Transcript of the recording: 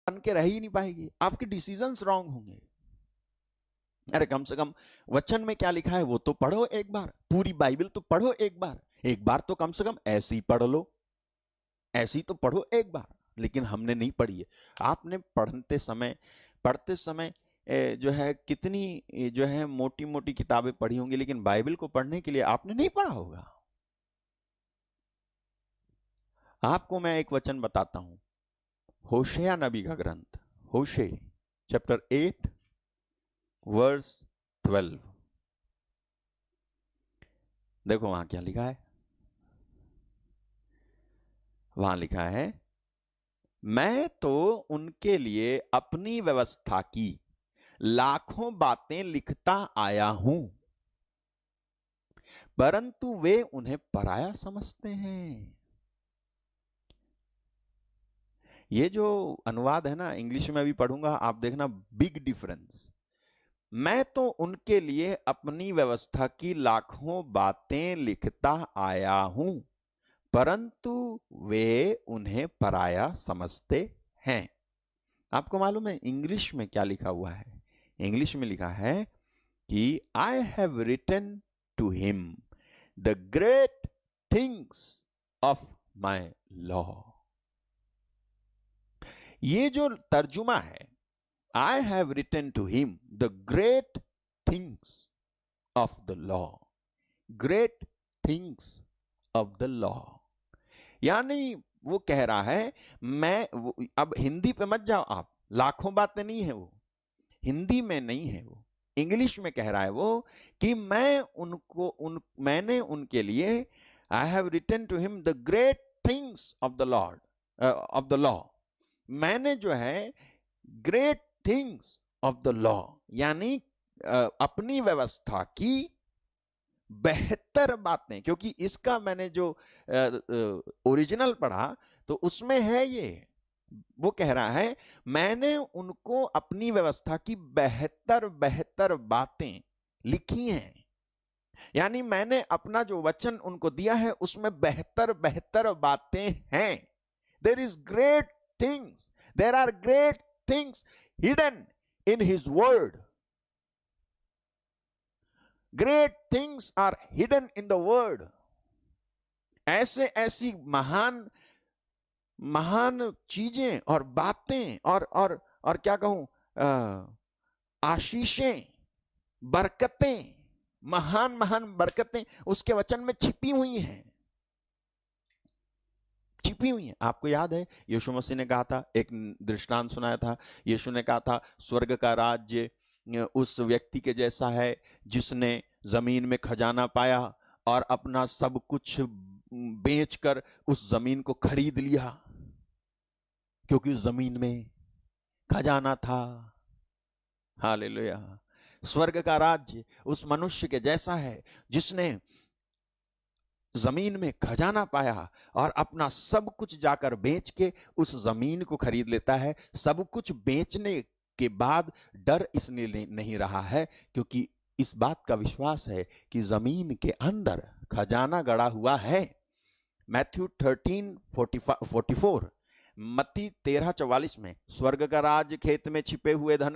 बन के रह ही नहीं पाएगी, आपके डिसीजंस रॉन्ग होंगे। अरे कम से कम वचन में क्या लिखा है वो तो पढ़ो एक बार, पूरी बाइबल तो पढ़ो एक बार तो कम से कम ऐसी पढ़ लो, ऐसी तो पढ़ो एक बार। लेकिन हमने नहीं पढ़ी है। आपने पढ़ते समय जो है कितनी जो है मोटी मोटी किताबें पढ़ी होंगी, लेकिन बाइबल को पढ़ने के लिए आपने नहीं पढ़ा होगा। आपको मैं एक वचन बताता हूं, होशेया नबी का ग्रंथ, होशे चैप्टर 8 वर्स 12। देखो वहां क्या लिखा है। वहां लिखा है, मैं तो उनके लिए अपनी व्यवस्था की लाखों बातें लिखता आया हूं, परंतु वे उन्हें पराया समझते हैं। ये जो अनुवाद है ना, इंग्लिश में भी पढ़ूंगा, आप देखना बिग डिफरेंस। मैं तो उनके लिए अपनी व्यवस्था की लाखों बातें लिखता आया हूं, परंतु वे उन्हें पराया समझते हैं। आपको मालूम है इंग्लिश में क्या लिखा हुआ है? इंग्लिश में लिखा है कि I have written to him the great things of my law. ये जो तर्जुमा है, I have written to him the great things of the law, great things of the law, यानी वो कह रहा है अब हिंदी पे मत जाओ आप, लाखों बातें नहीं है वो, हिंदी में नहीं है वो, इंग्लिश में कह रहा है वो कि मैंने उनके लिए, I have written to him the great things of the lord of the law, मैंने जो है great things of the law, यानी अपनी व्यवस्था की बेहतर बातें, क्योंकि इसका मैंने जो ओरिजिनल पढ़ा तो उसमें है ये, वो कह रहा है मैंने उनको अपनी व्यवस्था की बेहतर बेहतर बातें लिखी हैं, यानी मैंने अपना जो वचन उनको दिया है उसमें बेहतर बेहतर बातें हैं। There is great things, there are great things hidden in his word, great things are hidden in the word. ऐसी महान महान चीजें और बातें और क्या कहूं, आशीषें, बरकतें, महान महान बरकतें उसके वचन में छिपी हुई हैं, छिपी हुई हैं। आपको याद है यीशु मसीह ने कहा था, एक दृष्टांत सुनाया था, यीशु ने कहा था स्वर्ग का राज्य उस व्यक्ति के जैसा है जिसने जमीन में खजाना पाया और अपना सब कुछ बेचकर उस जमीन को खरीद लिया, क्योंकि उस जमीन में खजाना था। हालेलुया। स्वर्ग का राज्य उस मनुष्य के जैसा है जिसने जमीन में खजाना पाया और अपना सब कुछ जाकर बेच के उस जमीन को खरीद लेता है। सब कुछ बेचने के बाद डर इसलिए नहीं रहा है क्योंकि इस बात का विश्वास है कि जमीन के अंदर खजाना गड़ा हुआ है। मैथ्यू 13:44, मत्ती 13:44 में स्वर्ग का राज खेत में छिपे हुए धन